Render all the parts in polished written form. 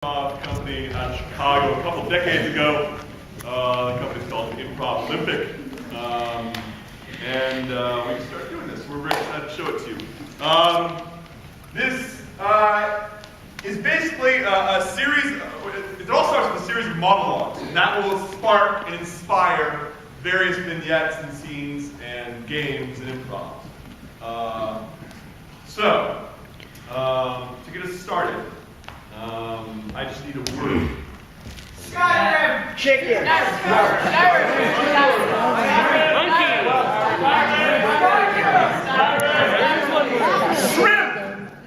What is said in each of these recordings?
Company out of Chicago a couple decades ago. The company's called the Improv Olympic. And we started doing this. We're very excited to show it to you. This is basically a series, it all starts with a series of monologues, and that will spark and inspire various vignettes and scenes and games and improv. To get us started, I just need a word. Skyrim! Chicken! Shrimp!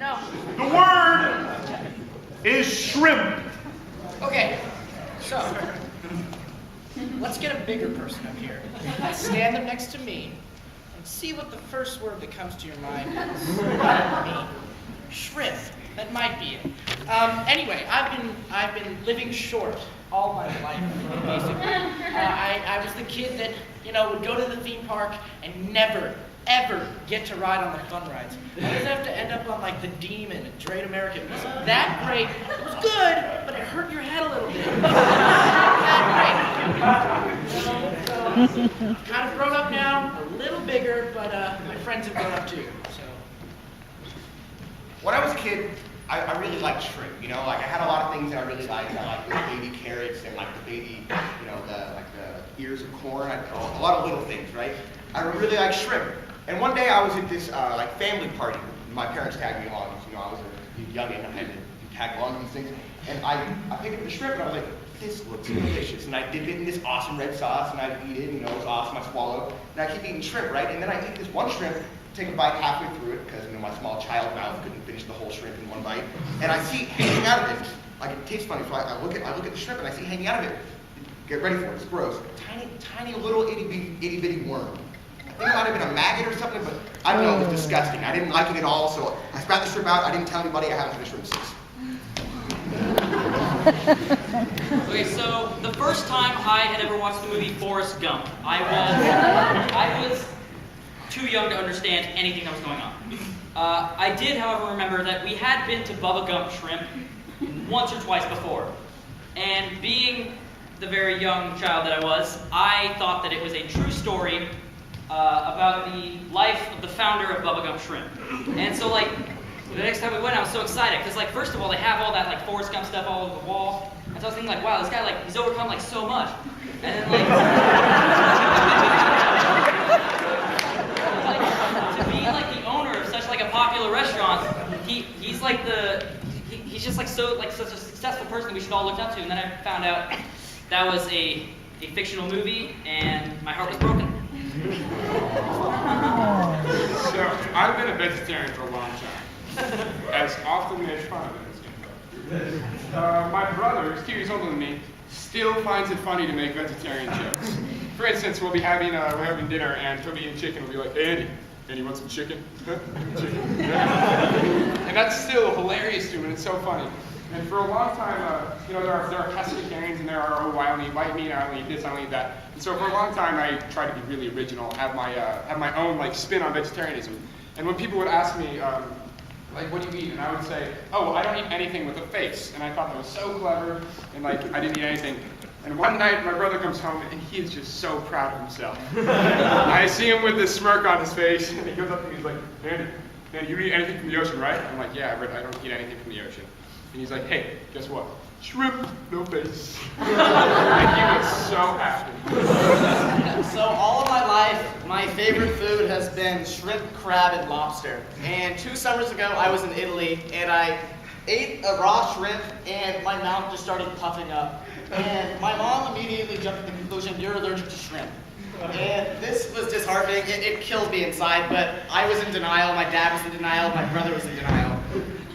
No. The word is shrimp. Okay, so let's get a bigger person up here. Stand them next to me and see what the first word that comes to your mind is. Me. Shrimp. That might be it. Anyway, I've been living short all my life, basically. I was the kid that, would go to the theme park and never, ever get to ride on the fun rides. I always have to end up on like the Demon and Great American. It wasn't that great. It was good, but it hurt your head a little bit. So, kind of grown up now, a little bigger, but my friends have grown up too. So. When I was a kid, I really liked shrimp, like I had a lot of things that I really liked. I liked the baby carrots and like the baby, the ears of corn, a lot of little things, right? I really liked shrimp. And one day I was at this family party. My parents tagged me along, I was a youngin', I had to tag along to these things. And I picked up the shrimp and I was like, this looks delicious. And I dipped it in this awesome red sauce and I'd eat it, it was awesome, I swallowed. And I keep eating shrimp, right? And then I eat this one shrimp, take a bite halfway through it, because my small child mouth couldn't finish the whole shrimp in one bite. And I see hanging out of it, like it tastes funny, so I look at the shrimp and I see hanging out of it. Get ready for it, it's gross. Tiny little itty bitty worm. I think it might have been a maggot or something, but I don't know, it was disgusting. I didn't like it at all, so I spat the shrimp out. I didn't tell anybody. I haven't had a shrimp since. Okay, so the first time I had ever watched the movie Forrest Gump, I was too young to understand anything that was going on. I did, however, remember that we had been to Bubba Gump Shrimp once or twice before. And being the very young child that I was, I thought that it was a true story about the life of the founder of Bubba Gump Shrimp. And so, the next time we went, I was so excited, because, first of all, they have all that, Forrest Gump stuff all over the wall. And so I was thinking, wow, this guy, he's overcome, so much. And then, to be, the owner of such, a popular restaurant, he's just, such a successful person that we should all look up to. And then I found out that was a fictional movie, and my heart was broken. So, I've been a vegetarian for a long time. As often as fun as my brother, who's 2 years older than me, still finds it funny to make vegetarian jokes. For instance, we're having dinner, and he'll be eating chicken, and we'll be like, hey, Andy, you want some chicken? Chicken. And that's still hilarious to him, and it's so funny. And for a long time, there are pescatarians, and there are, I only eat white meat, I only eat this, I only eat that. And so for a long time, I tried to be really original, have my own spin on vegetarianism. And when people would ask me, what do you eat? And I would say, I don't eat anything with a face. And I thought that was so clever, and I didn't eat anything. And one night, my brother comes home, and he is just so proud of himself. I see him with this smirk on his face, and he goes up to me, he's like, Andy, you eat anything from the ocean, right? I'm like, yeah, I don't eat anything from the ocean. And he's like, hey, guess what? Shrimp, no face. And he was so happy. So all of my life, my favorite food has been shrimp, crab, and lobster. And 2 summers ago, I was in Italy, and I ate a raw shrimp, and my mouth just started puffing up. And my mom immediately jumped to the conclusion, you're allergic to shrimp. And this was disheartening. It killed me inside, but I was in denial, my dad was in denial, my brother was in denial.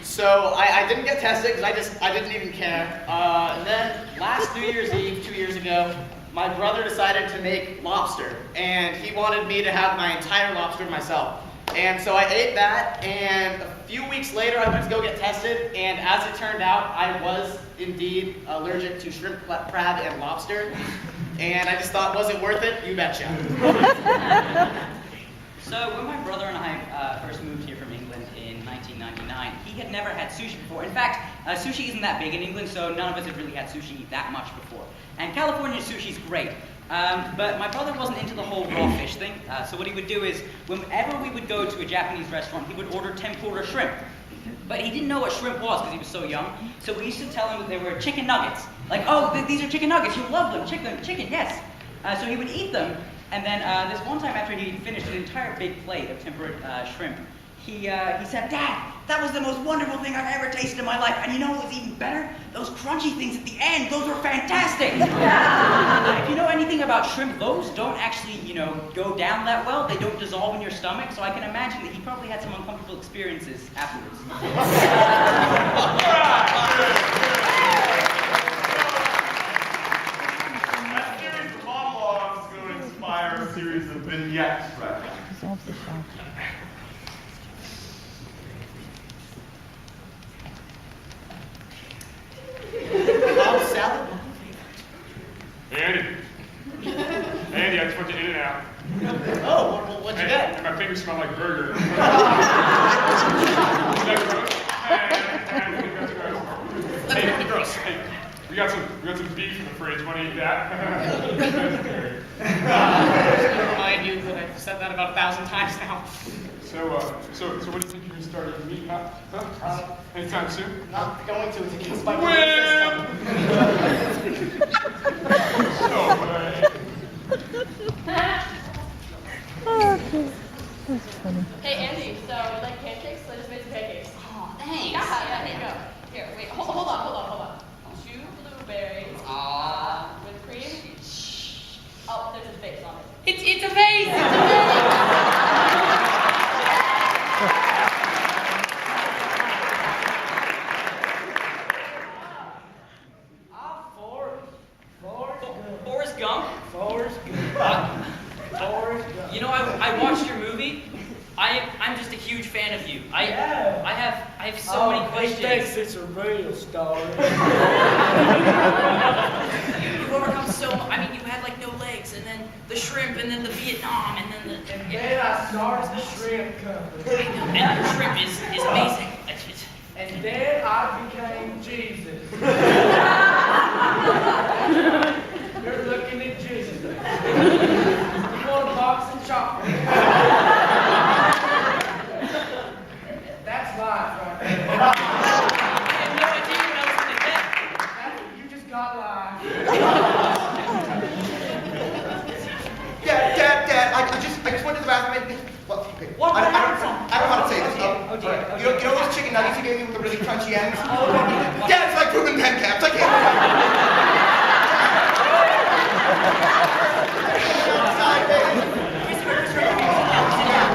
So I didn't get tested because I didn't even care. And then last New Year's Eve, 2 years ago, my brother decided to make lobster, and he wanted me to have my entire lobster myself. And so I ate that, and a few weeks later I went to go get tested, and as it turned out, I was indeed allergic to shrimp, crab, and lobster. And I just thought, was it worth it? You betcha. So when my brother and I first moved here from England in 1999, he had never had sushi before. In fact, sushi isn't that big in England, so none of us have really had sushi that much before. And California sushi's great. But my brother wasn't into the whole raw fish thing, so what he would do is, whenever we would go to a Japanese restaurant, he would order tempura shrimp. But he didn't know what shrimp was because he was so young, so we used to tell him that they were chicken nuggets. Like, oh, these are chicken nuggets, you'll love them, chicken, yes. So he would eat them, and then this one time after he finished an entire big plate of tempura shrimp, he said, "Dad, that was the most wonderful thing I've ever tasted in my life, and you know what was even better? Those crunchy things at the end, those were fantastic." If you know anything about shrimp, those don't actually, go down that well. They don't dissolve in your stomach, so I can imagine that he probably had some uncomfortable experiences afterwards. That series of monologues is going to inspire a series of vignettes, right? Cobb salad? Hey, Andy. Andy, I just went to In-N-Out. Oh, what'd you get? And my fingers smell like burger. Is that gross? Hey, gross. Hey, we got some beef in the fridge. Want to eat that? Just to remind you that I've said that about 1,000 times now. So what do you think you're gonna start eating meat? Huh? Anytime soon? Not going to, it's against my belief system. Hey Andy, so you like pancakes? So I just made some pancakes. Oh, thanks. Yeah, here you go. Here, wait, hold on. 2 blueberries with cream. Oh, there's a vase on it. It's a vase! Forrest Gump? You know, I watched your movie. I'm just a huge fan of you. I have so many questions. He thinks it's a real story. You've overcome so much. I mean, you had like no legs, and then the shrimp, and then the Vietnam, and then the. And then I started the shrimp company. And your shrimp is amazing. And then I became Jesus. You're looking at Jesus. You want a box of chocolate? That's life right there. I have no idea what else to get. You just got life. Dad, I just went to the bathroom. Well, okay. What I don't happened? know how to say this. Oh dear. You know those chicken nuggets you gave me with the really crunchy ends? Dad, it's like pooping pen caps. I can't.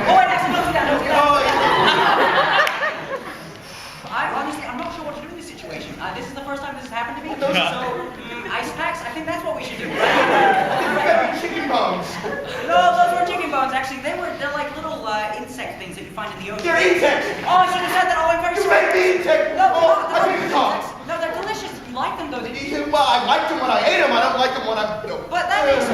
Oh, wait, actually, don't do that. Don't do that. Oh, yeah. I'm not sure what to do in this situation. This is the first time this has happened to me. So, ice packs, I think that's what we should do. Chicken bones. No, those weren't chicken bones, actually. They're like little insect things that you find in the ocean. They're insects. Oh, I should have said that. Oh, I'm very You sorry. make me insect. No, Oh, I think it's all. no, they're delicious. You like them, though, didn't you? Well, I liked them when I ate them. I don't like them when I'm. No. But that makes